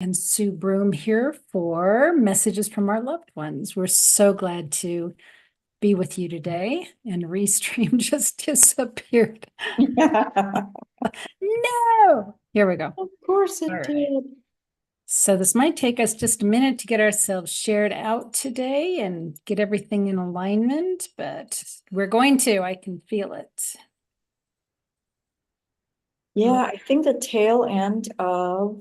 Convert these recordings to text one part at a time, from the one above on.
And Sue Broome here for messages from our loved ones. We're so glad to be with you today. And Restream just disappeared. No, here we go. Of course All it right. did. So this might take us just a minute to get ourselves shared out today and get everything in alignment, but we're going to. I can feel it. Yeah, I think the tail end of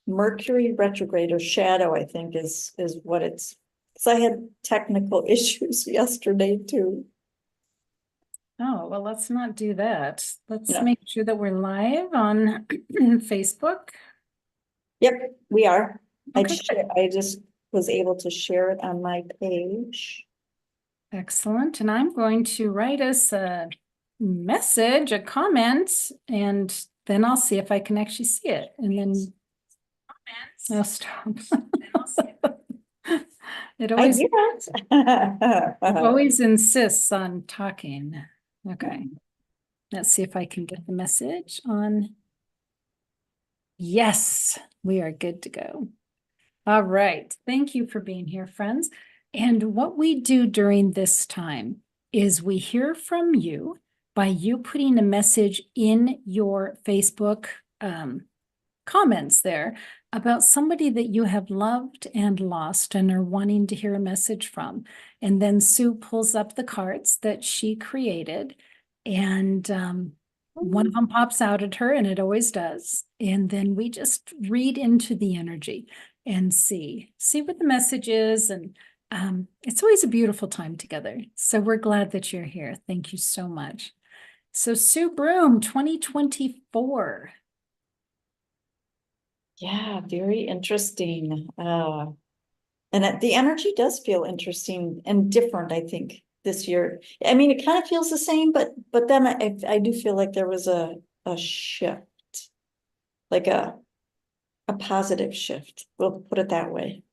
Mercury retrograde or shadow, I think is what it's, because I had technical issues yesterday too. Oh, well, let's not do that. Let's Yeah. make sure that we're live on Facebook. Yep, we are. Okay. I just was able to share it on my page. Excellent. And I'm going to write us a message, a comment, and then I'll see if I can actually see it. And then I'll stop. It I always, did. always insists on talking. Okay. Let's see if I can get the message on. Yes, we are good to go. All right. Thank you for being here, friends. And what we do during this time is we hear from you by you putting a message in your Facebook comments there about somebody that you have loved and lost and are wanting to hear a message from. And then Sue pulls up the cards that she created, and one of them pops out at her, and it always does. And then we just read into the energy and see what the message is. And it's always a beautiful time together. So we're glad that you're here. Thank you so much. So Sue Broome, 2024. Yeah, very interesting. And the energy does feel interesting and different, I think, this year. I mean, it kind of feels the same, but then I do feel like there was a shift, like a positive shift. We'll put it that way.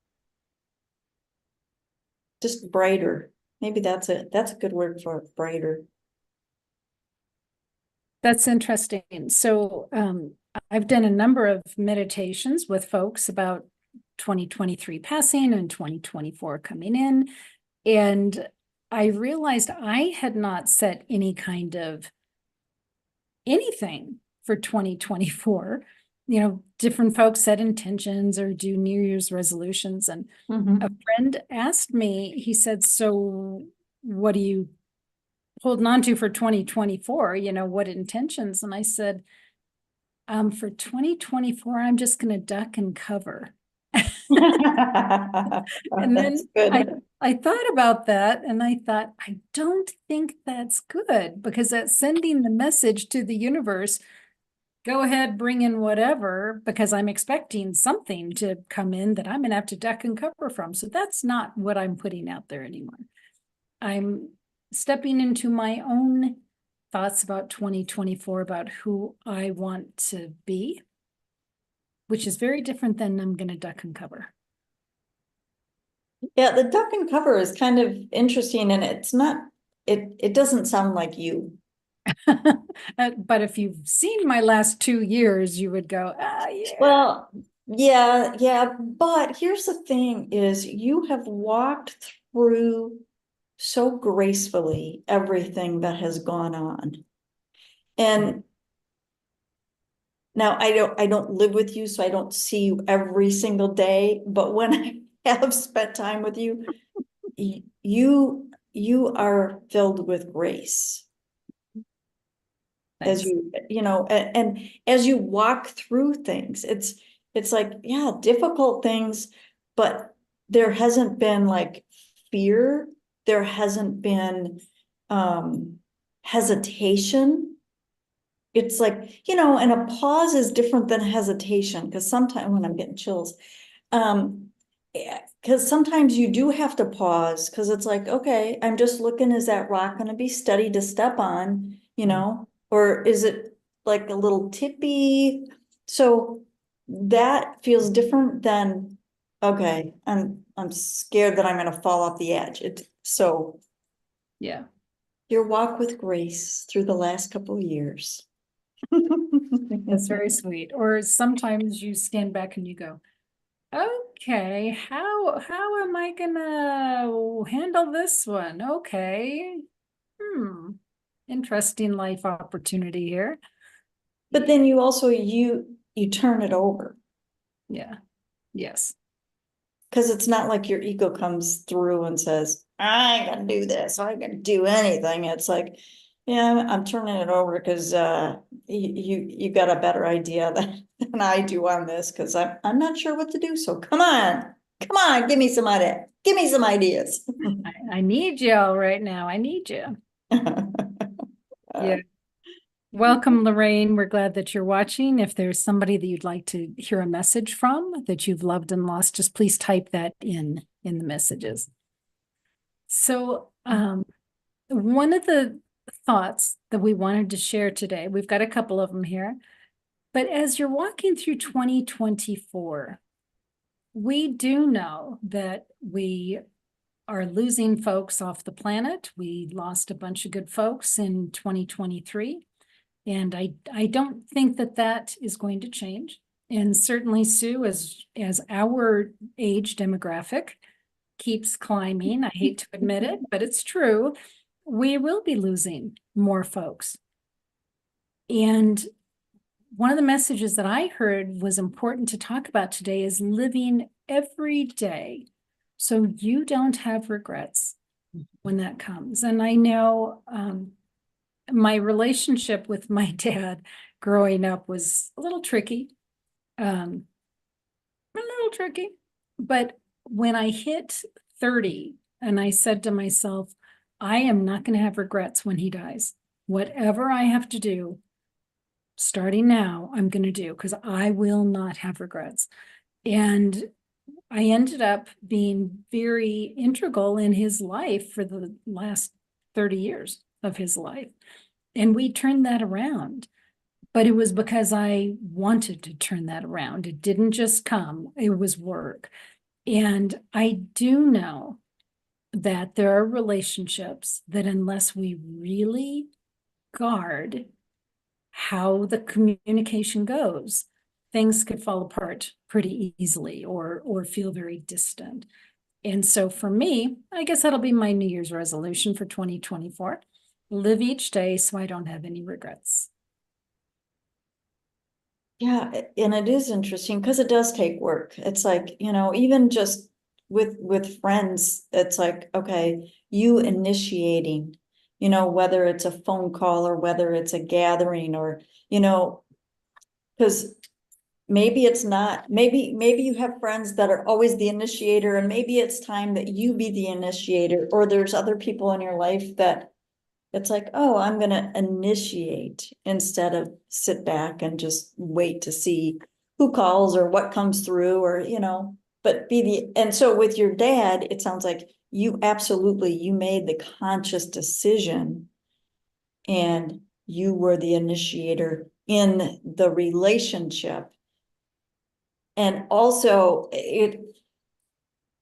Just brighter. Maybe that's it. That's a good word for it, brighter. That's interesting. So I've done a number of meditations with folks about 2023 passing and 2024 coming in. And I realized I had not set any kind of anything for 2024. You know, different folks set intentions or do New Year's resolutions. And a friend asked me, he said, so what are you holding on to for 2024? You know, what intentions? And I said, for 2024, I'm just going to duck and cover. And That's then good. I thought about that and I thought, I don't think that's good because that's sending the message to the universe, go ahead, bring in whatever, because I'm expecting something to come in that I'm going to have to duck and cover from. So that's not what I'm putting out there anymore. I'm stepping into my own thoughts about 2024, about who I want to be, which is very different than I'm going to duck and cover. Yeah, the duck and cover is kind of interesting and it's not, it doesn't sound like you. But if you've seen my last 2 years, you would go, ah, yeah. Well, yeah, but here's the thing is you have walked through so gracefully everything that has gone on. And now I don't live with you, so I don't see you every single day, but when I have spent time with you, you are filled with grace. As Thanks. you know, and as you walk through things, it's like, yeah, difficult things, but there hasn't been like fear, there hasn't been hesitation. It's like, you know, and a pause is different than hesitation, because sometimes when I'm getting chills, because sometimes you do have to pause because it's like, okay, I'm just looking, is that rock going to be steady to step on, you know, or is it like a little tippy? So that feels different than, okay, I'm scared that I'm going to fall off the edge. So Yeah. your walk with grace through the last couple of years. That's very sweet. Or sometimes you stand back and you go, okay, how am I gonna handle this one? Okay. Interesting life opportunity here. But then you also, you turn it over. Yeah. Yes. Cause it's not like your ego comes through and says, I ain't gonna do this, I ain't gonna do anything. It's like, yeah, I'm turning it over because you got a better idea than I do on this, because I'm not sure what to do. So come on, give me some idea. Give me some ideas. I need you all right now. I need you. Yeah. Welcome, Lorraine. We're glad that you're watching. If there's somebody that you'd like to hear a message from that you've loved and lost, just please type that in the messages. So one of the thoughts that we wanted to share today, we've got a couple of them here, but as you're walking through 2024, we do know that we are losing folks off the planet. We lost a bunch of good folks in 2023. And I don't think that that is going to change. And certainly, Sue, as our age demographic keeps climbing, I hate to admit it, but it's true, we will be losing more folks. And one of the messages that I heard was important to talk about today is living every day so you don't have regrets when that comes. And I know my relationship with my dad growing up was a little tricky. But when I hit 30 and I said to myself, I am not going to have regrets when he dies. Whatever I have to do, starting now, I'm going to do, because I will not have regrets. And I ended up being very integral in his life for the last 30 years of his life. And we turned that around. But it was because I wanted to turn that around. It didn't just come, it was work. And I do know that there are relationships that, unless we really guard how the communication goes, things could fall apart pretty easily or feel very distant. And so for me, I guess that'll be my New Year's resolution for 2024. Live each day so I don't have any regrets. Yeah, and it is interesting because it does take work. It's like, even just with friends, it's like, okay, you initiating, whether it's a phone call or whether it's a gathering or, because maybe it's not, maybe you have friends that are always the initiator, and maybe it's time that you be the initiator, or there's other people in your life that it's like, oh, I'm gonna initiate instead of sit back and just wait to see who calls or what comes through, or, but and so with your dad, it sounds like you made the conscious decision and you were the initiator in the relationship. And also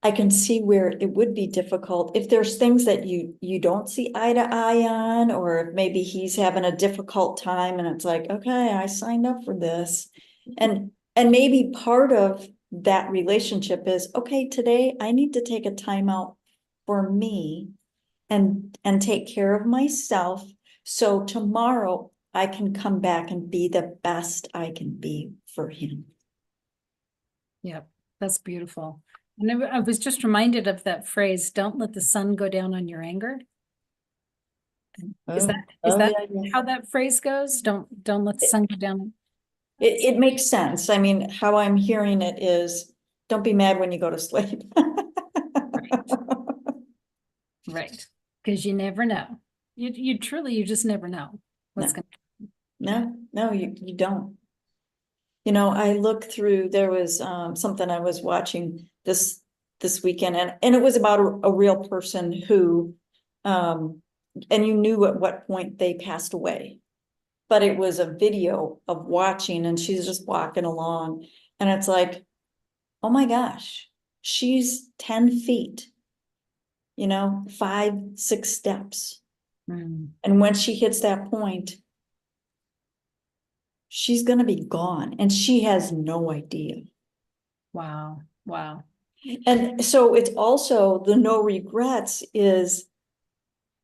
I can see where it would be difficult if there's things that you don't see eye to eye on, or maybe he's having a difficult time and it's like, okay, I signed up for this. And maybe part of that relationship is, okay, today I need to take a time out for me and take care of myself. So tomorrow I can come back and be the best I can be for him. Yep, that's beautiful. And I was just reminded of that phrase, don't let the sun go down on your anger. Is that Yeah. how that phrase goes? Don't let the sun go down. It makes sense. I mean, how I'm hearing it is, don't be mad when you go to sleep. Right. Because you never know. You truly, you just never know what's going to. No, you don't. I look through, there was something I was watching this weekend, and it was about a real person who, and you knew at what point they passed away. But it was a video of watching, and she's just walking along, and it's like, oh my gosh, she's 10 feet, 5, 6 steps. Mm. And when she hits that point, she's gonna be gone and she has no idea. Wow. Wow. And so it's also the no regrets is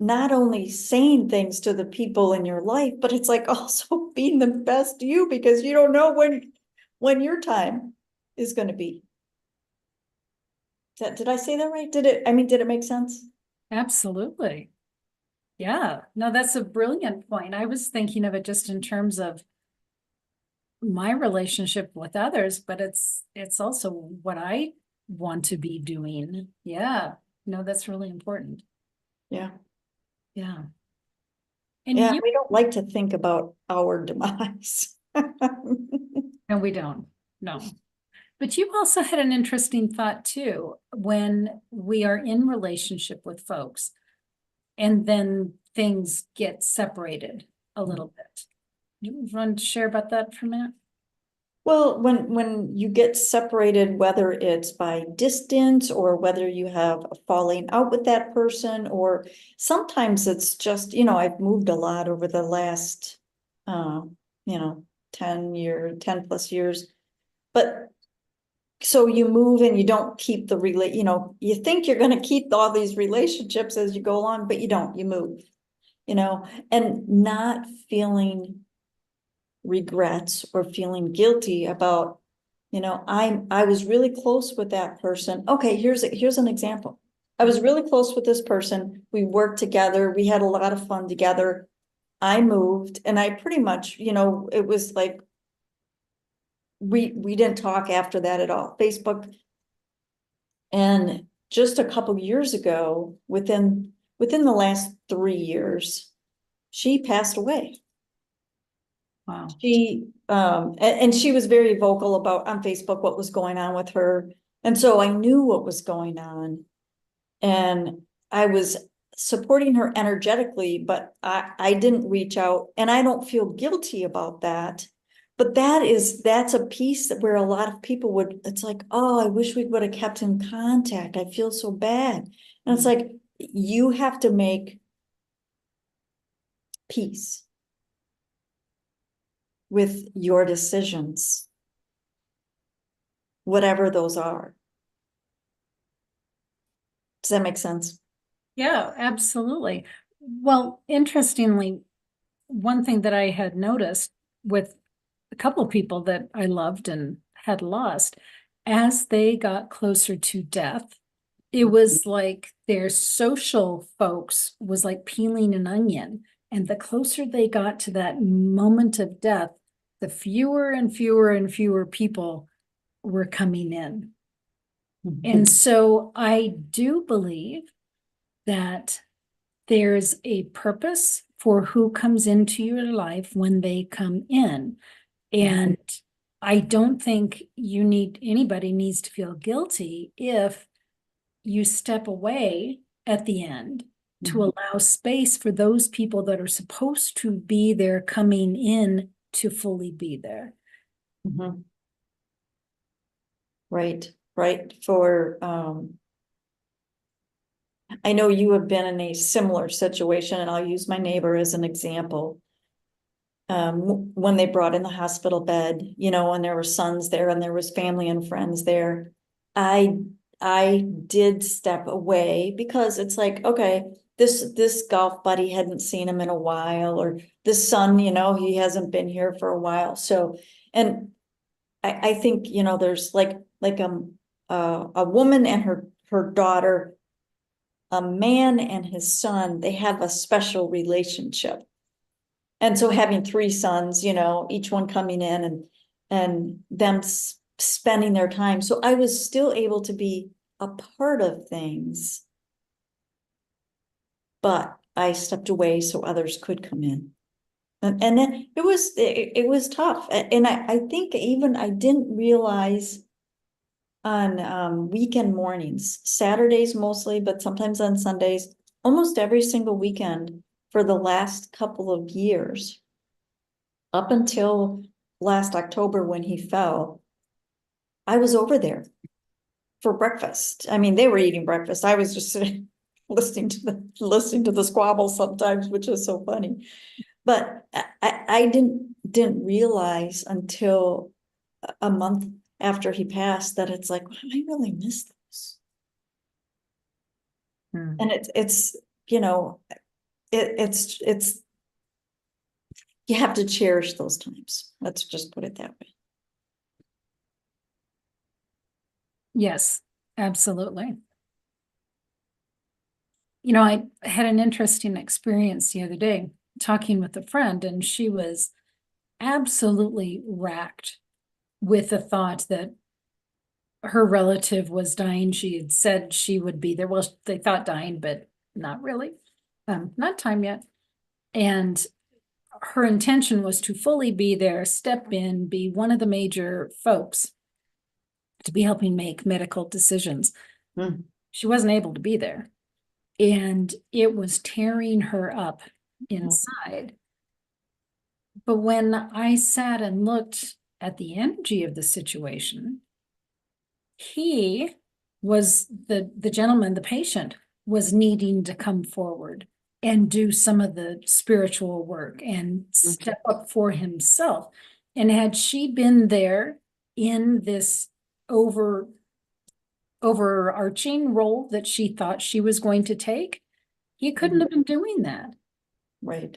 not only saying things to the people in your life, but it's like also being the best you because you don't know when your time is going to be. Did I say that right? Did it make sense? Absolutely. Yeah. No, that's a brilliant point. I was thinking of it just in terms of my relationship with others, but it's also what I want to be doing. Yeah. No, that's really important. Yeah. Yeah. And Yeah, you, we don't like to think about our demise. no, we don't. No. But you also had an interesting thought too, when we are in relationship with folks and then things get separated a little bit. You want to share about that for a minute? Well, when you get separated, whether it's by distance or whether you have a falling out with that person, or sometimes it's just, I've moved a lot over the last, uh, 10 plus years. But so you move and you don't keep you think you're gonna keep all these relationships as you go along, but you don't, you move, and not feeling regrets or feeling guilty about, I was really close with that person. Okay, here's an example. I was really close with this person. We worked together. We had a lot of fun together. I moved and I pretty much, it was like we didn't talk after that at all. Facebook. And just a couple years ago, within the last 3 years, she passed away. Wow. And she was very vocal about on Facebook what was going on with her. And so I knew what was going on. And I was supporting her energetically, but I didn't reach out and I don't feel guilty about that. But that's a piece that where a lot of people it's like, oh, I wish we would have kept in contact. I feel so bad. And it's like, you have to make peace with your decisions, whatever those are. Does that make sense? Yeah, absolutely. Well, interestingly, one thing that I had noticed with a couple of people that I loved and had lost, as they got closer to death, it was like their social folks was like peeling an onion. And the closer they got to that moment of death, the fewer and fewer and fewer people were coming in. And so I do believe that there's a purpose for who comes into your life when they come in. And I don't think anybody needs to feel guilty if you step away at the end to allow space for those people that are supposed to be there coming in to fully be there. Mhm. Right, right. I know you have been in a similar situation, and I'll use my neighbor as an example. When they brought in the hospital bed, and there were sons there and there was family and friends there, I I did step away because it's like, okay, this golf buddy hadn't seen him in a while, or this son, he hasn't been here for a while. So, and I think, there's like a woman and her daughter, a man and his son, they have a special relationship. And so having three sons, each one coming in and them spending their time. So I was still able to be a part of things, but I stepped away so others could come in. And then it was tough. And I think even I didn't realize on weekend mornings, Saturdays mostly, but sometimes on Sundays, almost every single weekend for the last couple of years, up until last October when he fell, I was over there for breakfast. I mean, they were eating breakfast. I was just sitting listening to the squabble sometimes, which is so funny. But I didn't realize until a month after he passed that it's like, wow, I really miss this. Hmm. And it's, you know, it's, you have to cherish those times. Let's just put it that way. Yes, absolutely. You know, I had an interesting experience the other day talking with a friend, and she was absolutely racked with the thought that her relative was dying. She had said she would be there. Well, they thought dying, but not really. Not time yet. And her intention was to fully be there, step in, be one of the major folks to be helping make medical decisions. Hmm. She wasn't able to be there. And it was tearing her up Hmm. inside. But when I sat and looked at the energy of the situation, he was the gentleman, the patient was needing to come forward and do some of the spiritual work and step up for himself. And had she been there in this overarching role that she thought she was going to take, he couldn't have been doing that. Right.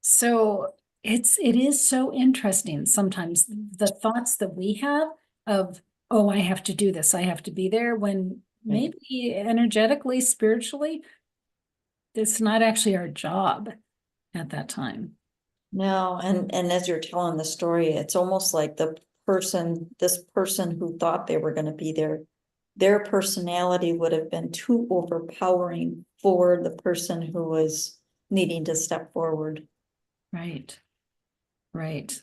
So it is so interesting sometimes the thoughts that we have of, oh, I have to do this, I have to be there, when Right. maybe energetically, spiritually, it's not actually our job at that time. No, and as you're telling the story, it's almost like this person who thought they were going to be there, their personality would have been too overpowering for the person who was needing to step forward. Right. Right.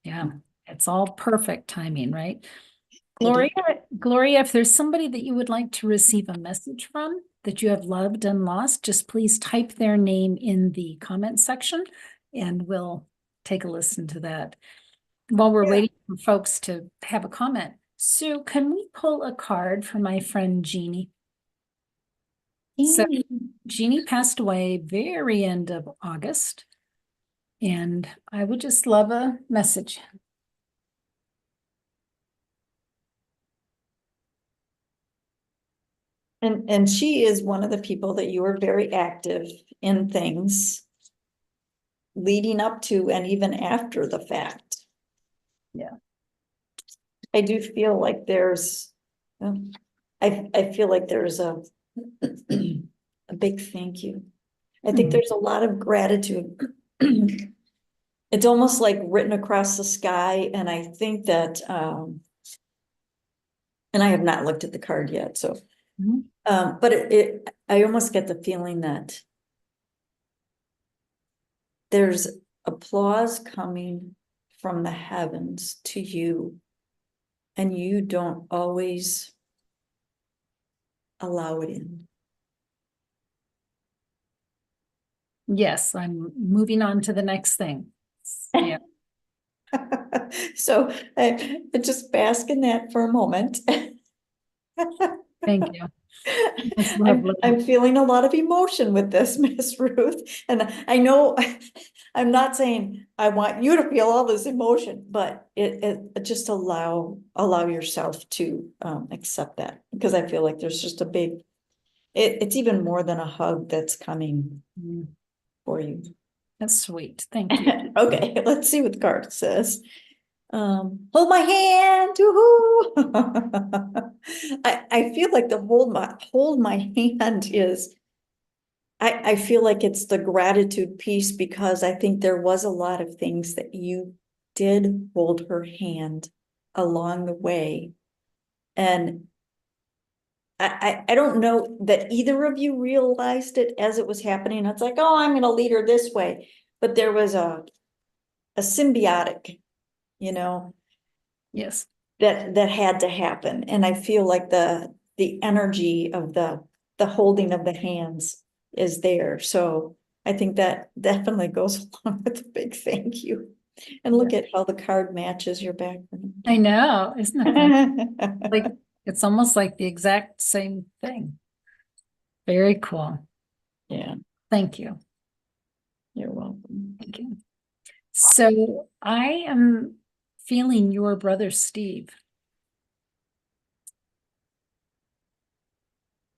Yeah. It's all perfect timing, right? It is. Gloria, Gloria, if there's somebody that you would like to receive a message from that you have loved and lost, just please type their name in the comment section and we'll take a listen to that. While we're Yeah. waiting for folks to have a comment, Sue, can we pull a card for my friend Jeannie? So Jeannie passed away very end of August, and I would just love a message. And she is one of the people that you were very active in things leading up to and even after the fact. Yeah. I do feel like there's, I feel like there's a big thank you. I think there's a lot of gratitude. It's almost like written across the sky, and I think that, and I have not looked at the card yet, so, Mhm. but I almost get the feeling that there's applause coming from the heavens to you, and you don't always allow it in. Yes, I'm moving on to the next thing. Yeah, So I just bask in that for a moment. thank you. That's I'm lovely. I'm feeling a lot of emotion with this, Miss Ruth, and I know I'm not saying I want you to feel all this emotion, but it just allow yourself to accept that, because I feel like there's just a big, it's even more than a hug that's coming Mm, for you. that's sweet. Thank you. Okay, let's see what the card says. Hold my hand. Woohoo! I feel like the hold my hand is, I feel like it's the gratitude piece, because I think there was a lot of things that you did hold her hand along the way. And I don't know that either of you realized it as it was happening. It's like, oh, I'm gonna lead her this way. But there was a symbiotic, you know, Yes. that had to happen. And I feel like the energy of the holding of the hands is there. So I think that definitely goes along with a big thank you. And Yeah. look at how the card matches your background. I know, isn't it fun? Like, it's almost like the exact same thing. Very cool. Yeah. Thank you. You're welcome. Thank you. So I am feeling your brother Steve.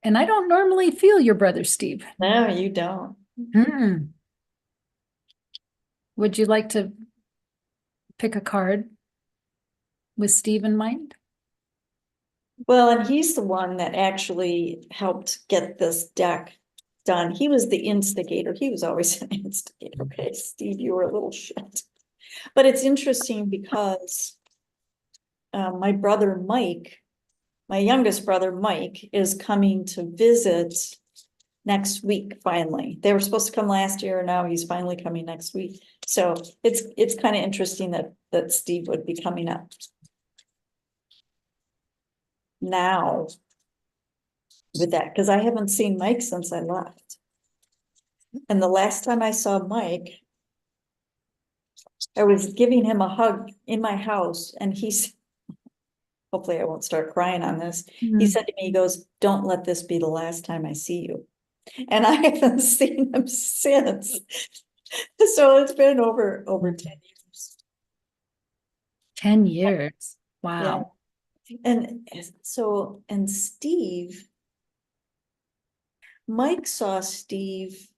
And I don't normally feel your brother Steve. No, you don't. Hmm. Would you like to pick a card with Steve in mind? Well, and he's the one that actually helped get this deck done. He was the instigator. He was always an instigator. Okay, Steve, you were a little shit. But it's interesting because my brother Mike, my youngest brother Mike, is coming to visit next week finally. They were supposed to come last year, and now he's finally coming next week. So it's kind of interesting that Steve would be coming up now with that, because I haven't seen Mike since I left. And the last time I saw Mike, I was giving him a hug in my house, and he's, hopefully I won't start crying on this. He said to me, he goes, "Don't let this be the last time I see you." And I haven't seen him since. So it's been over 10 years. 10 years. Yeah. Wow. And so, and Steve, Mike saw Steve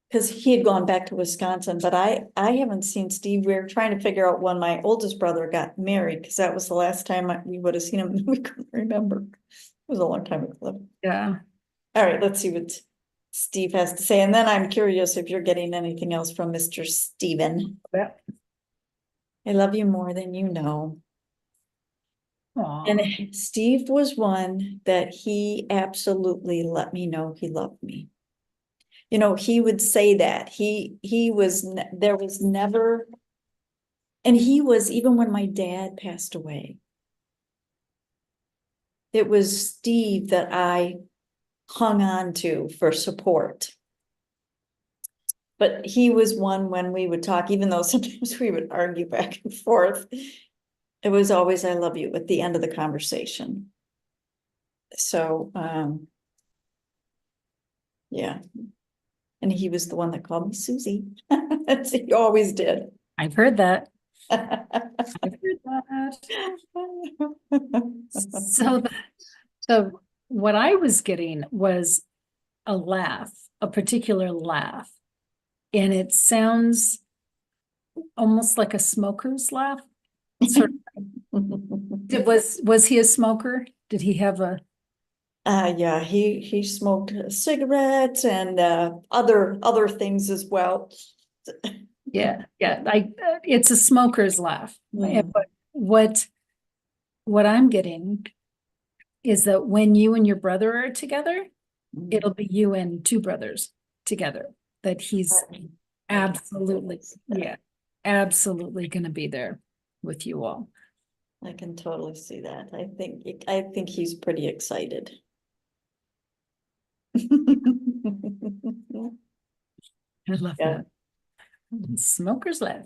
because he had gone back to Wisconsin, but I haven't seen Steve. We were trying to figure out when my oldest brother got married, because that was the last time we would have seen him. We couldn't remember. It was a long time ago. Yeah. All right, let's see what Steve has to say. And then I'm curious if you're getting anything else from Mr. Steven. Yeah. I love you more than you know. Aw. And Steve was one that he absolutely let me know he loved me. You know, he would say that he was, there was never, and he was, even when my dad passed away, it was Steve that I hung on to for support. But he was one when we would talk, even though sometimes we would argue back and forth, it was always "I love you" at the end of the conversation. So yeah. And he was the one that called me Susie. He always did. I've heard that. I've heard that. So, so what I was getting was a laugh, a particular laugh. And it sounds almost like a smoker's laugh. Sort of, was he a smoker? Did he have a Yeah, he smoked cigarettes and other things as well. yeah, it's a smoker's laugh. Mm. But what I'm getting is that when you and your brother are together, it'll be you and two brothers together. That he's absolutely, yeah, absolutely gonna be there with you all. I can totally see that. I think he's pretty excited. I love Yeah. that. Smoker's laugh.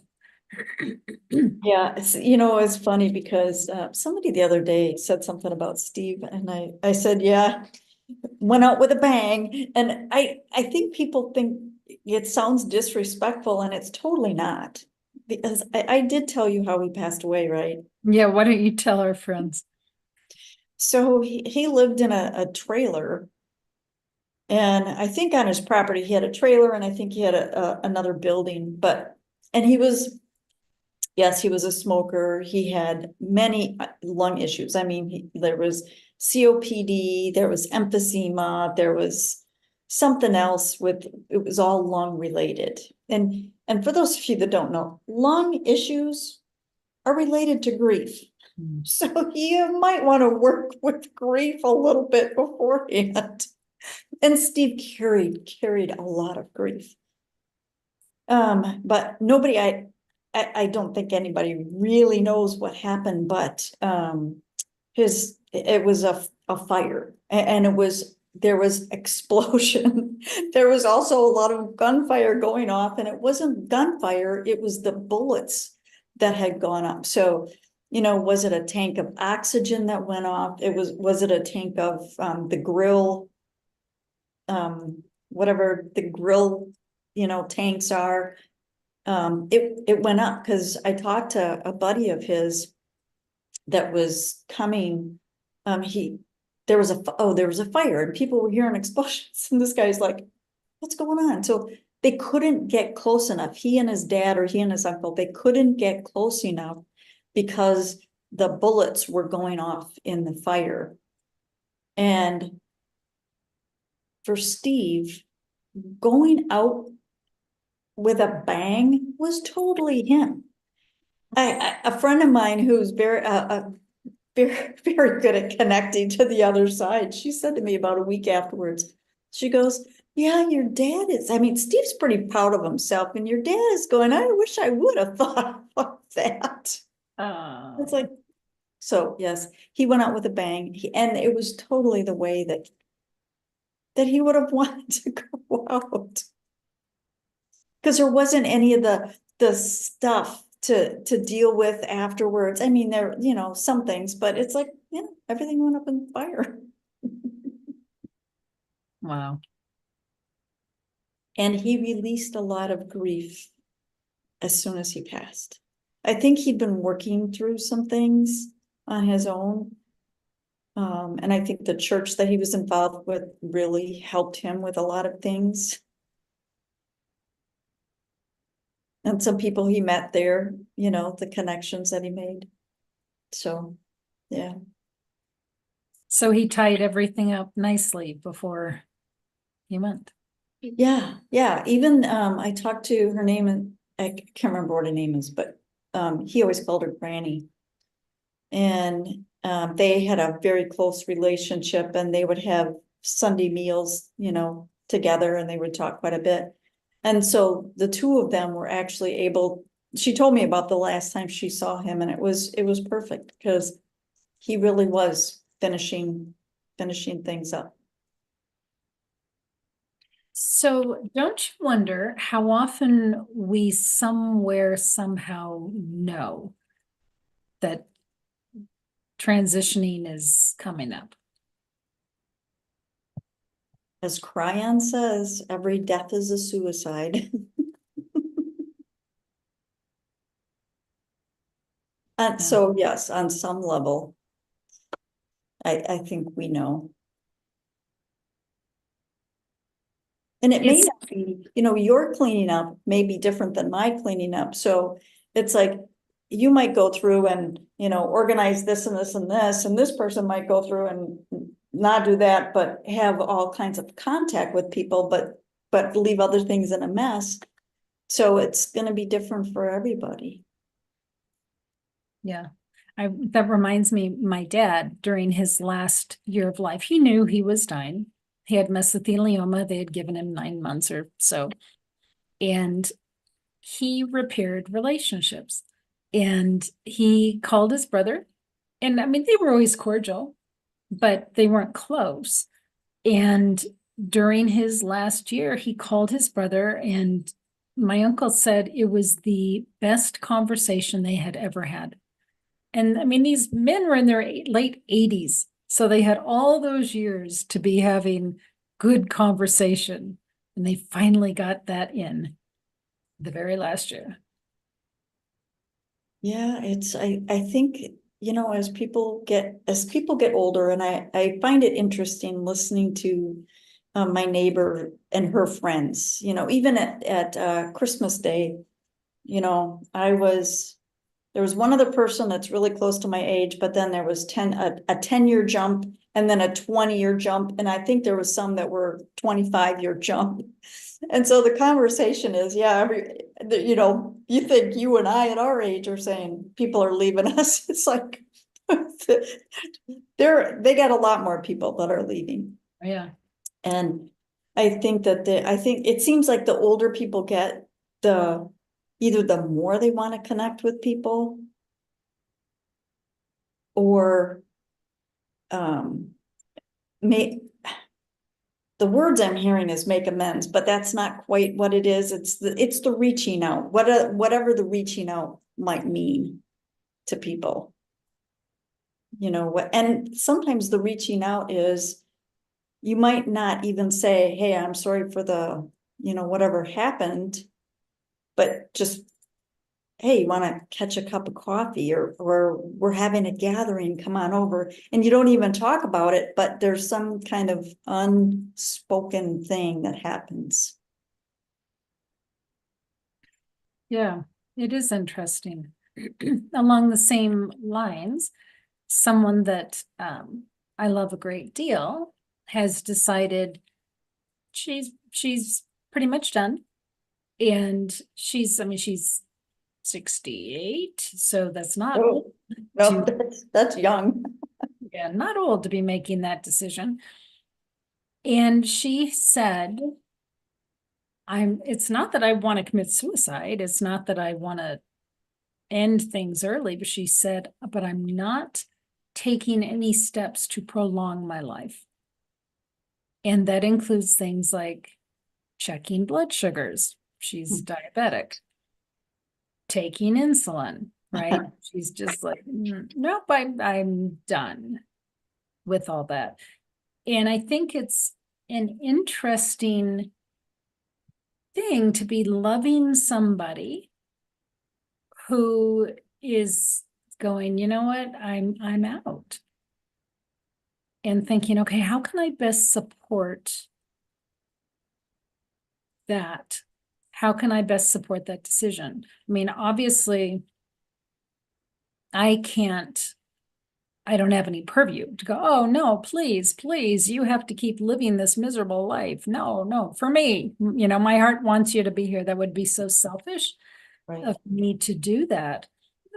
Yeah, you know, it's funny because somebody the other day said something about Steve, and I said, yeah, went out with a bang. And I think people think it sounds disrespectful, and it's totally not. Because I did tell you how he passed away, right? Yeah, why don't you tell our friends? So he lived in a trailer. And I think on his property, he had a trailer, and I think he had another building, and he was, yes, he was a smoker. He had many lung issues. I mean, there was COPD, there was emphysema, there was something else it was all lung related. And for those of you that don't know, lung issues are related to grief. So you might want to work with grief a little bit beforehand. And Steve carried a lot of grief. But nobody, I don't think anybody really knows what happened, but it was a fire, and there was explosion. There was also a lot of gunfire going off, and it wasn't gunfire, it was the bullets that had gone up. So, you know, was it a tank of oxygen that went off? Was it a tank of the grill whatever the grill, tanks are. It went up because I talked to a buddy of his that was coming. There was a fire and people were hearing explosions and this guy's like, what's going on? So they couldn't get close enough. He and his dad, or he and his uncle, they couldn't get close enough because the bullets were going off in the fire. And for Steve, going out with a bang was totally him. A friend of mine who's very, very good at connecting to the other side, she said to me about a week afterwards, she goes, yeah, your dad is, I mean, Steve's pretty proud of himself, and your dad is going, I wish I would have thought of that. It's like, so yes, he went out with a bang, and it was totally the way that he would have wanted to go out. Because there wasn't any of the stuff to deal with afterwards. I mean, there, some things, but it's like, everything went up in fire. Wow. And he released a lot of grief as soon as he passed. I think he'd been working through some things on his own. And I think the church that he was involved with really helped him with a lot of things. And some people he met there, the connections that he made. So, yeah. So he tied everything up nicely before he went. Yeah, yeah. Even I talked to her name, and I can't remember what her name is, but he always called her Granny. And they had a very close relationship, and they would have Sunday meals, together, and they would talk quite a bit. And so the two of them were actually able, she told me about the last time she saw him, and it was perfect because he really was finishing things up. So don't you wonder how often we somewhere somehow know that transitioning is coming up? As Cryon says, every death is a suicide. And so, yes, on some level, I think we know. And it may It's, not be, your cleaning up may be different than my cleaning up. So it's like, you might go through and, organize this and this and this, and this person might go through and not do that, but have all kinds of contact with people, but leave other things in a mess. So it's going to be different for everybody. yeah. That reminds me, my dad, during his last year of life, he knew he was dying. He had mesothelioma. They had given him 9 months or so. And he repaired relationships. And he called his brother. And I mean, they were always cordial, but they weren't close. And during his last year, he called his brother, and my uncle said it was the best conversation they had ever had. And I mean, these men were in their late 80s. So they had all those years to be having good conversation. And they finally got that in the very last year. Yeah, I think, as people get older, and I find it interesting listening to my neighbor and her friends, even at Christmas Day, there was one other person that's really close to my age, but then there was a 10-year jump and then a 20-year jump. And I think there was some that were 25-year jump. And so the conversation is, you think you and I at our age are saying people are leaving us. It's like, they got a lot more people that are leaving. Yeah. And I think it seems like the older people get, either the more they want to connect with people, or the words I'm hearing is make amends, but that's not quite what it is. It's the reaching out, whatever the reaching out might mean to people. And sometimes the reaching out is you might not even say, hey, I'm sorry for the, whatever happened, but just, hey, you want to catch a cup of coffee, or we're having a gathering, come on over. And you don't even talk about it, but there's some kind of unspoken thing that happens. Yeah, it is interesting. Along the same lines, someone that I love a great deal has decided she's pretty much done. And she's 68, so that's not Oh, no, too, that's young. yeah, not old to be making that decision. And she said, it's not that I want to commit suicide. It's not that I want to end things early, but she said, but I'm not taking any steps to prolong my life. And that includes things like checking blood sugars. She's diabetic. Taking insulin, right? She's just like, nope, I'm done with all that. And I think it's an interesting thing to be loving somebody who is going, you know what, I'm out. And thinking, okay, how can I best support that? How can I best support that decision? I mean, obviously, I don't have any purview to go, oh, no, please, please, you have to keep living this miserable life. No, no, for me, my heart wants you to be here. That would be so selfish Right. of me to do that.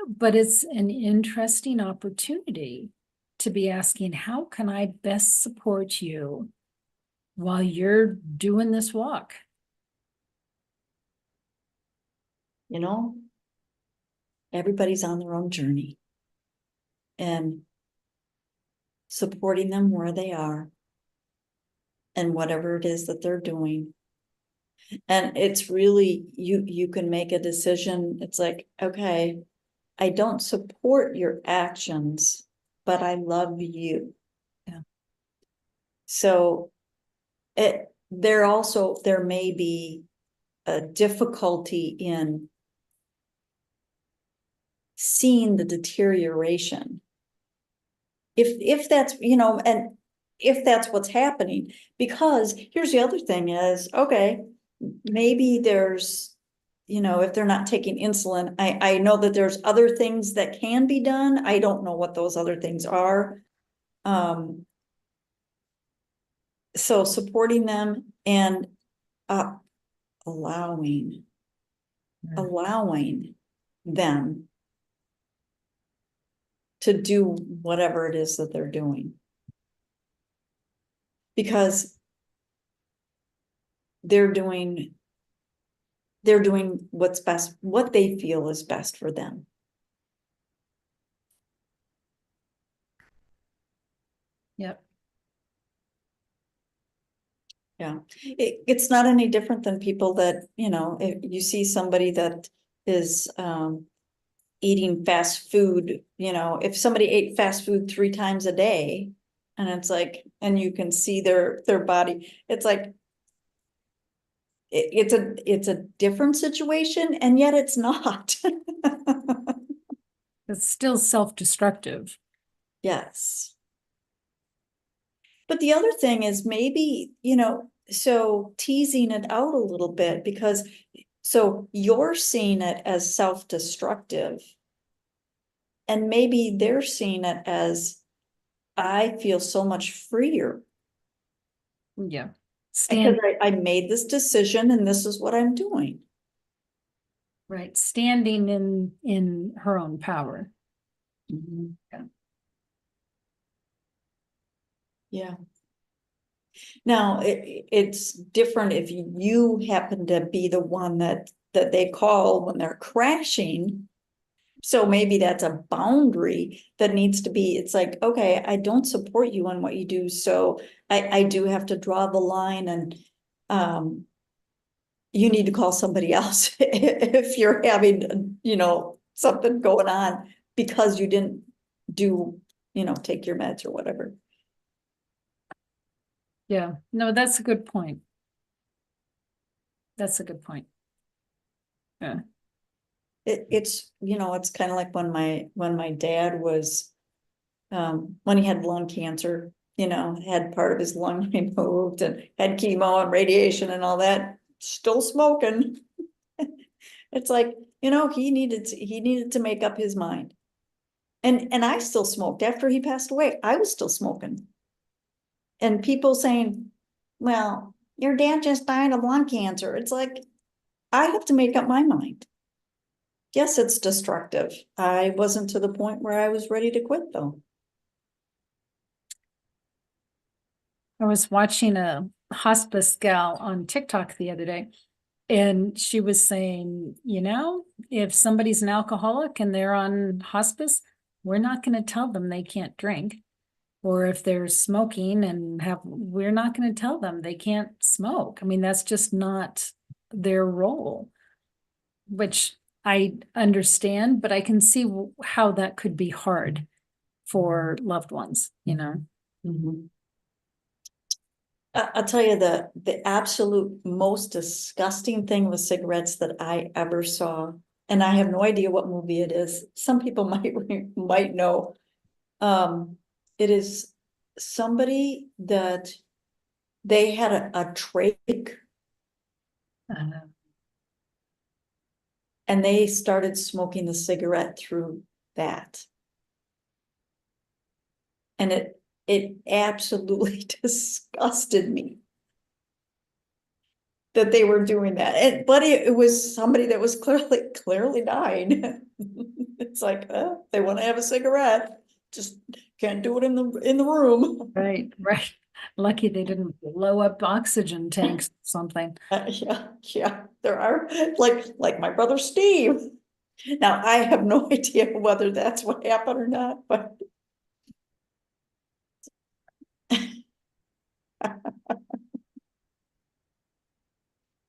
But it's an interesting opportunity to be asking, how can I best support you while you're doing this walk? Everybody's on their own journey, and supporting them where they are and whatever it is that they're doing. And it's really, you can make a decision. It's like, okay, I don't support your actions, but I love you. Yeah. So there may be a difficulty in seeing the deterioration. If that's, and if that's what's happening, because here's the other thing is, okay, maybe there's, if they're not taking insulin, I know that there's other things that can be done. I don't know what those other things are. So supporting them and allowing them to do whatever it is that they're doing. Because they're doing what's best, what they feel is best for them. Yep. Yeah, it's not any different than people that, if you see somebody that is eating fast food, if somebody ate fast food 3 times a day, and it's like, and you can see their body, it's like, it's a different situation, and yet it's not. It's still self-destructive. Yes. But the other thing is maybe, so teasing it out a little bit, because so you're seeing it as self-destructive, and maybe they're seeing it as, I feel so much freer Yeah. because I made this decision and this is what I'm doing. Right. Standing in her own power. Mm-hmm. Yeah. Yeah. Now, it's different if you happen to be the one that they call when they're crashing. So maybe that's a boundary that needs to be, it's like, okay, I don't support you on what you do. So I do have to draw the line, and you need to call somebody else if you're having, something going on because you didn't do, take your meds or whatever. Yeah, no, that's a good point. That's a good point. Yeah. It's, it's kind of like when my dad was, when he had lung cancer, had part of his lung removed and had chemo and radiation and all that, still smoking. It's like, he needed to make up his mind. And I still smoked after he passed away. I was still smoking. And people saying, well, your dad just died of lung cancer. It's like, I have to make up my mind. Yes, it's destructive. I wasn't to the point where I was ready to quit though. I was watching a hospice gal on TikTok the other day, and she was saying, if somebody's an alcoholic and they're on hospice, we're not going to tell them they can't drink. Or if they're smoking we're not going to tell them they can't smoke. I mean, that's just not their role, which I understand, but I can see how that could be hard for loved ones, Mhm. I'll tell you the absolute most disgusting thing with cigarettes that I ever saw, and I have no idea what movie it is. Some people might know. It is somebody that they had a trach Uh, and they started smoking the cigarette through that. And it absolutely disgusted me that they were doing that. But it was somebody that was clearly dying. It's like, they want to have a cigarette, just can't do it in the room. right, right. Lucky they didn't blow up oxygen tanks or something. Yeah, there are, like my brother Steve. Now, I have no idea whether that's what happened or not, but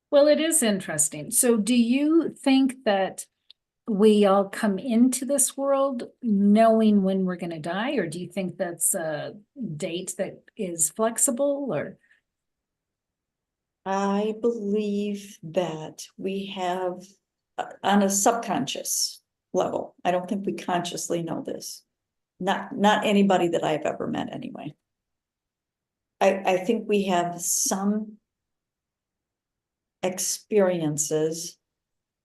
Well, it is interesting. So do you think that we all come into this world knowing when we're going to die, or do you think that's a date that is flexible, or? I believe that we have, on a subconscious level, I don't think we consciously know this. Not anybody that I've ever met anyway. I think we have some experiences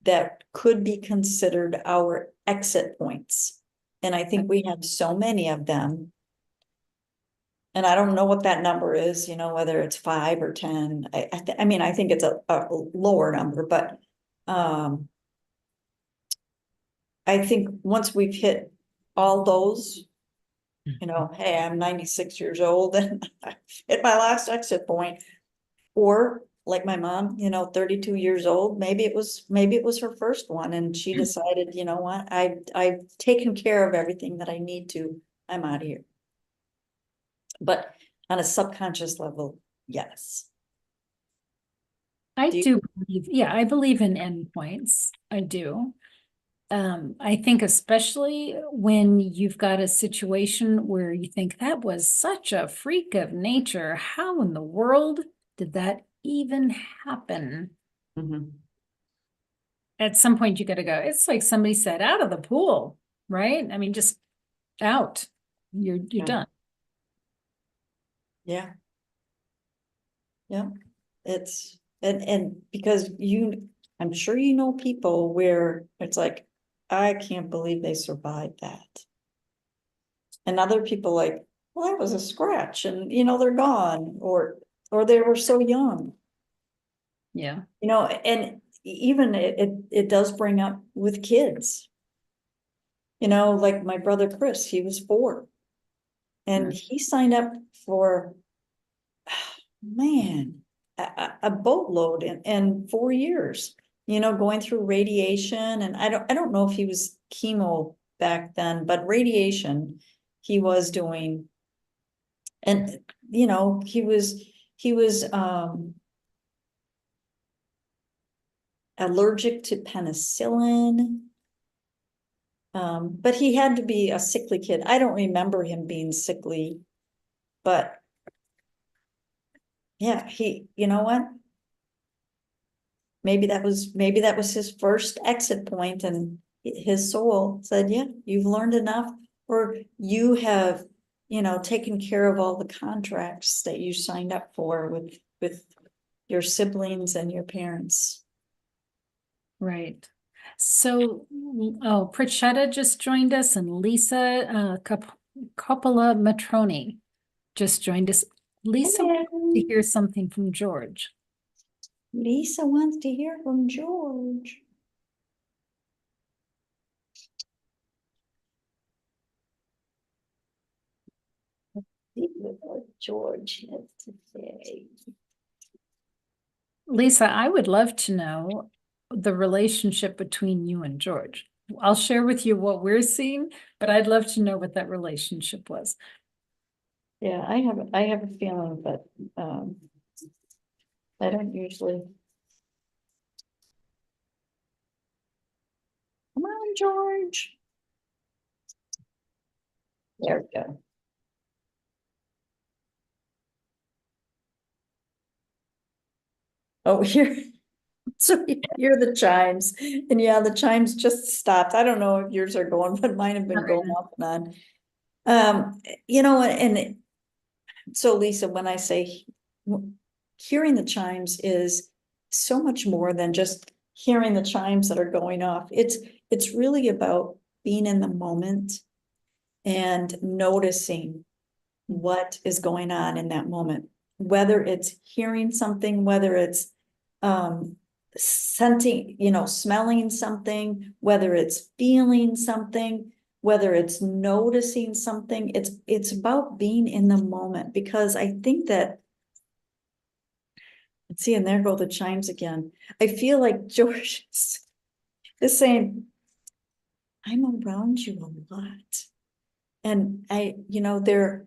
that could be considered our exit points. And I think we have so many of them. And I don't know what that number is, whether it's 5 or 10. I mean, I think it's a lower number, but I think once we've hit all those, hey, I'm 96 years old and I hit my last exit point. Or like my mom, 32 years old, maybe it was her first one and she decided, you know what, I've taken care of everything that I need to, I'm out of here. But on a subconscious level, yes. I Do you? do believe, yeah, I believe in endpoints. I do. I think especially when you've got a situation where you think that was such a freak of nature. How in the world did that even happen? Mhm. At some point you got to go, it's like somebody said, out of the pool, right? I mean, just out. You're Yeah. done. Yeah. Yeah. And because I'm sure people where it's like, I can't believe they survived that. And other people like, well, that was a scratch and they're gone, or they were so young, Yeah. and even it does bring up with kids, like my brother Chris, he was 4 and Mm. he signed up for, man, a boatload in 4 years, going through radiation. And I don't know if he was chemo back then, but radiation he was doing. And, he was allergic to penicillin. But he had to be a sickly kid. I don't remember him being sickly, but yeah, you know what? Maybe that was his first exit point, and his soul said, yeah, you've learned enough, or you have, taken care of all the contracts that you signed up for with your siblings and your parents. Right. So, oh, Prachetta just joined us, and Lisa Coppola Matroni just joined us. Lisa wants to hear something from George. Lisa wants to hear from George. See what George has to say. Lisa, I would love to know the relationship between you and George. I'll share with you what we're seeing, but I'd love to know what that relationship was. Yeah, I have a feeling, but I don't usually. Come on, George. There we go. Oh, here. So you hear the chimes, and yeah, the chimes just stopped. I don't know if yours are going, but mine have been going off and on. And so Lisa, when I say hearing the chimes is so much more than just hearing the chimes that are going off. It's really about being in the moment and noticing what is going on in that moment, whether it's hearing something, whether it's scenting, smelling something, whether it's feeling something, whether it's noticing something. It's about being in the moment, because I think that, see, and there go the chimes again. I feel like George is saying, I'm around you a lot. And there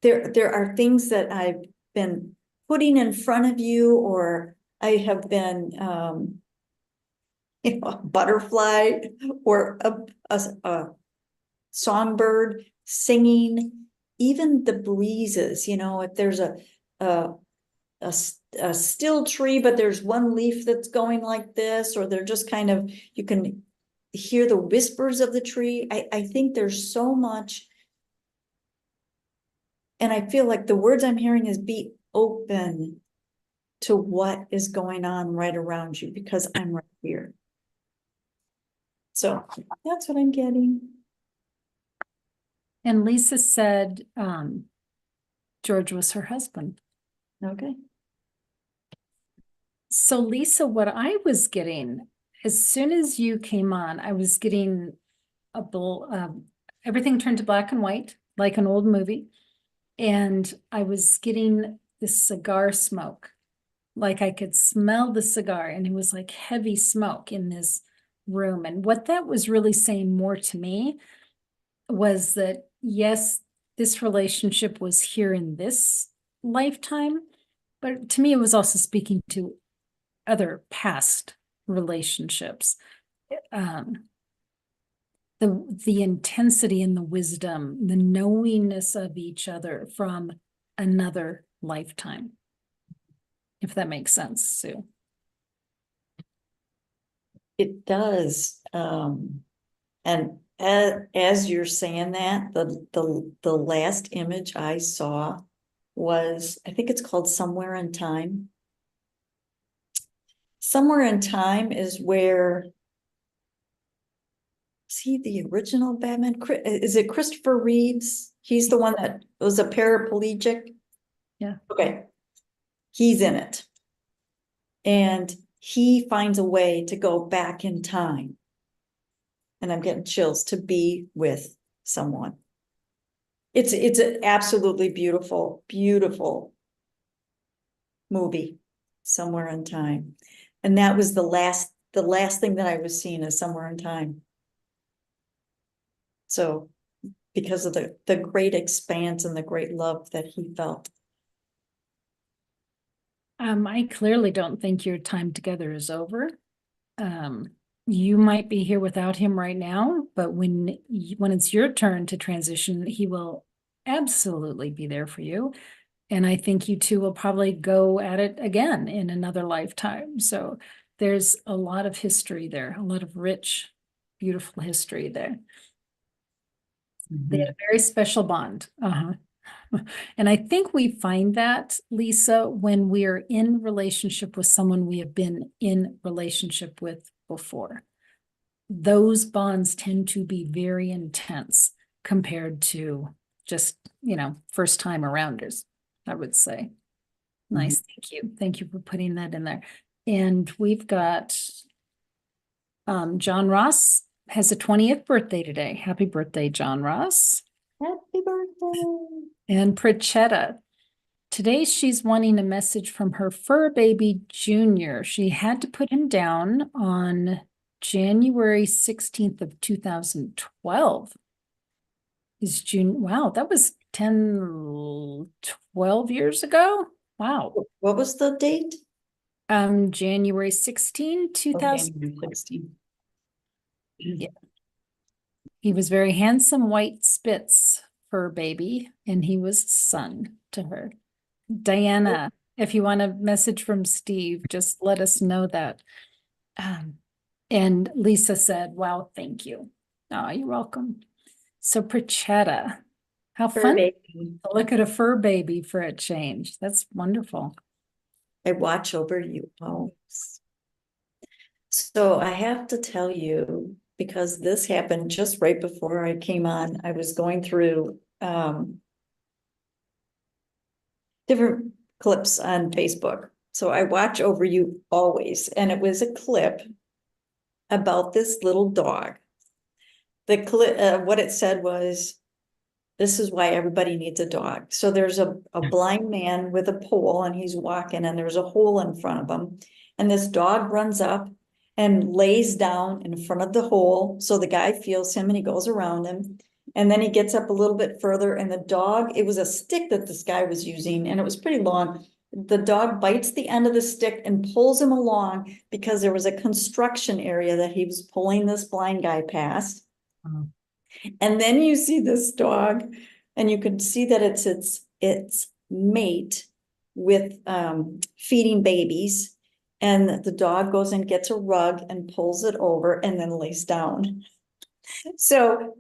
are things that I've been putting in front of you, or I have been, a butterfly, or a songbird singing, even the breezes, if there's a, a still tree, but there's one leaf that's going like this, or they're just kind of, you can hear the whispers of the tree. I think there's so much. And I feel like the words I'm hearing is be open to what is going on right around you, because I'm right here. So that's what I'm getting. And Lisa said George was her husband. Okay. So Lisa, what I was getting, as soon as you came on, I was getting everything turned to black and white, like an old movie. And I was getting this cigar smoke. Like I could smell the cigar, and it was like heavy smoke in this room. And what that was really saying more to me was that, yes, this relationship was here in this lifetime, but to me, it was also speaking to other past relationships. The intensity and the wisdom, the knowingness of each other from another lifetime. If that makes sense, Sue. It does. And as you're saying that, the last image I saw was, I think it's called Somewhere in Time. Somewhere in Time is where, see, the original Batman, is it Christopher Reeves? He's the one that was a paraplegic. Yeah. Okay. He's in it. And he finds a way to go back in time. And I'm getting chills, to be with someone. It's an absolutely beautiful, beautiful movie, Somewhere in Time. And that was the last thing that I was seeing, is Somewhere in Time. So because of the great expanse and the great love that he felt. I clearly don't think your time together is over. You might be here without him right now, but when it's your turn to transition, he will absolutely be there for you. And I think you two will probably go at it again in another lifetime. So there's a lot of history there, a lot of rich, beautiful history there. They had a very special bond. And I think we find that, Lisa, when we are in relationship with someone we have been in relationship with before. Those bonds tend to be very intense compared to just, first time arounders, I would say. Nice. Thank you. Thank you for putting that in there. And we've got John Ross has a 20th birthday today. Happy birthday, John Ross. Happy birthday. And Pritchetta. Today she's wanting a message from her fur baby, Junior. She had to put him down on January 16th of 2012. Is June, wow, that was 10, 12 years ago. Wow. What was the date? January 16, 2000. January 16. Yeah. He was very handsome, white Spitz fur baby, and he was son to her. Diana, if you want a message from Steve, just let us know that. And Lisa said, wow, thank you. Oh, you're welcome. So Pritchetta, how Fur fun baby. to look at a fur baby for a change. That's wonderful. I watch over you always. So I have to tell you, because this happened just right before I came on, I was going through different clips on Facebook. So I watch over you always. And it was a clip about this little dog. The clip, what it said was, this is why everybody needs a dog. So there's a blind man with a pole and he's walking and there's a hole in front of him. And this dog runs up and lays down in front of the hole. So the guy feels him and he goes around him. And then he gets up a little bit further and the dog, it was a stick that this guy was using and it was pretty long. The dog bites the end of the stick and pulls him along because there was a construction area that he was pulling this blind guy past. And then you see this dog and you can see that it's its mate with feeding babies. And the dog goes and gets a rug and pulls it over and then lays down. So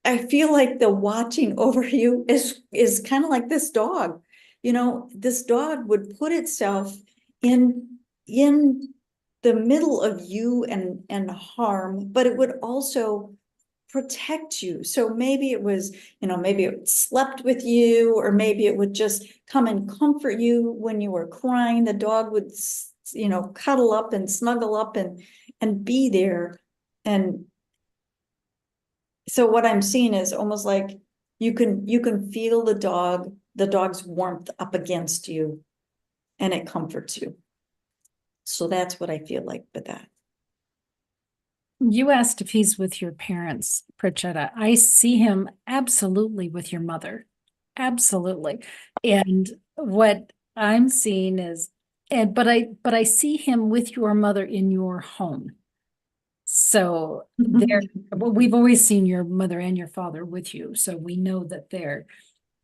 I feel like the watching over you is kind of like this dog. You know, this dog would put itself in the middle of you and harm, but it would also protect you. So maybe it was, maybe it slept with you, or maybe it would just come and comfort you when you were crying. The dog would, cuddle up and snuggle up and be there. And so what I'm seeing is almost like you can feel the dog's warmth up against you, and it comforts you. So that's what I feel like with that. You asked if he's with your parents, Pritchetta. I see him absolutely with your mother. Absolutely. And what I'm seeing is, but I see him with your mother in your home. So well, we've always seen your mother and your father with you. So we know that they're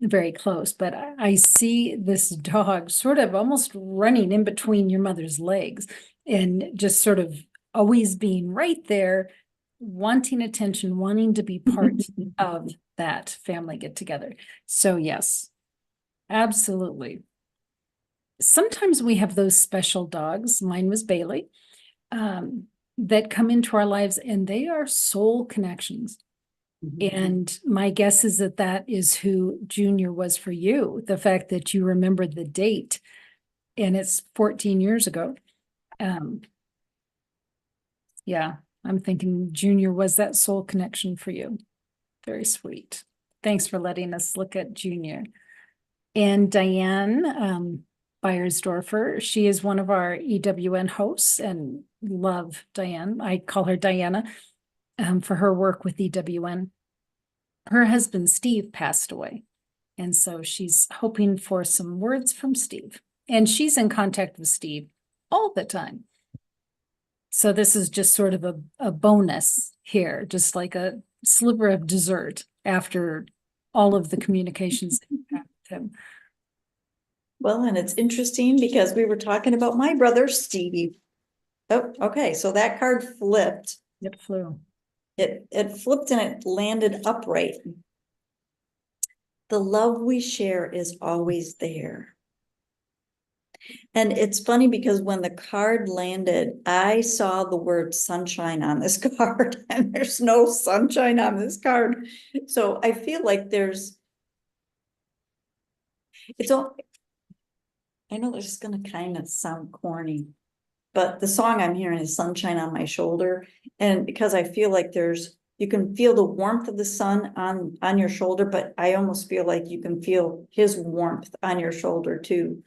very close, but I see this dog sort of almost running in between your mother's legs and just sort of always being right there, wanting attention, wanting to be part of that family get together. So yes, absolutely. Sometimes we have those special dogs. Mine was Bailey, that come into our lives and they are soul connections. And my guess is that is who Junior was for you. The fact that you remember the date and it's 14 years ago. Yeah, I'm thinking Junior was that soul connection for you. Very sweet. Thanks for letting us look at Junior. And Diane Beiersdorfer, she is one of our EWN hosts, and love Diane. I call her Diana for her work with EWN. Her husband, Steve, passed away. And so she's hoping for some words from Steve. And she's in contact with Steve all the time. So this is just sort of a bonus here, just like a sliver of dessert after all of the communications that you have with him. Well, and it's interesting because we were talking about my brother Stevie. Oh, okay, so that card flipped. It flew. It flipped and it landed upright. The love we share is always there. And it's funny because when the card landed, I saw the word sunshine on this card, and there's no sunshine on this card. So I feel like it's all, I know this is gonna kind of sound corny, but the song I'm hearing is Sunshine on My Shoulder. And because I feel like you can feel the warmth of the sun on your shoulder, but I almost feel like you can feel his warmth on your shoulder too.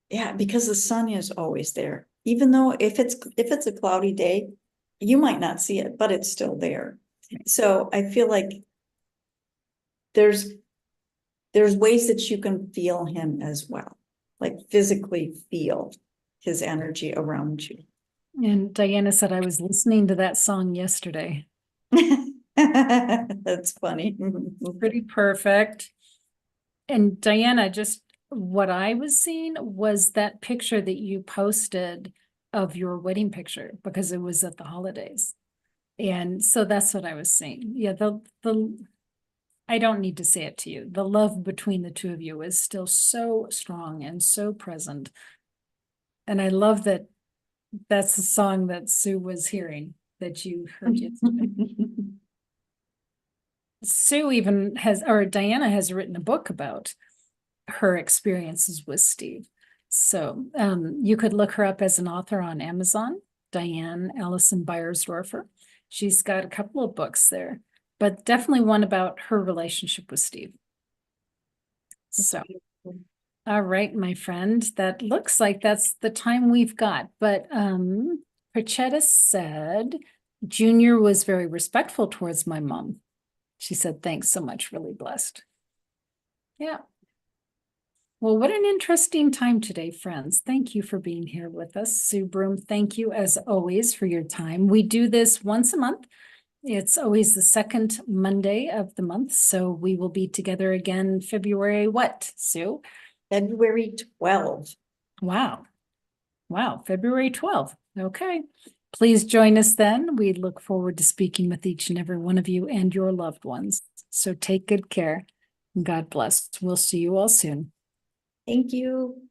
Yeah, because the sun is always there. Even though if it's a cloudy day, you might not see it, but it's still there. So I feel like there's ways that you can feel him as well, like physically feel his energy around you. And Diana said, I was listening to that song yesterday. That's funny. Pretty perfect. And Diana, just what I was seeing was that picture that you posted of your wedding picture because it was at the holidays. And so that's what I was seeing. Yeah, the I don't need to say it to you. The love between the two of you is still so strong and so present. And I love that that's the song that Sue was hearing that you heard yesterday. Sue even has, or Diana has written a book about her experiences with Steve. So you could look her up as an author on Amazon, Diane Allison Beiersdorfer. She's got a couple of books there, but definitely one about her relationship with Steve. So, all right, my friend, that looks like that's the time we've got. But Perchetta said, Junior was very respectful towards my mom. She said, thanks so much, really blessed. Yeah. Well, what an interesting time today, friends. Thank you for being here with us. Sue Broome, thank you as always for your time. We do this once a month. It's always the second Monday of the month. So we will be together again February what, Sue? February 12th. Wow. Wow, February 12th. Okay. Please join us then. We look forward to speaking with each and every one of you and your loved ones. So take good care. God bless. We'll see you all soon. Thank you.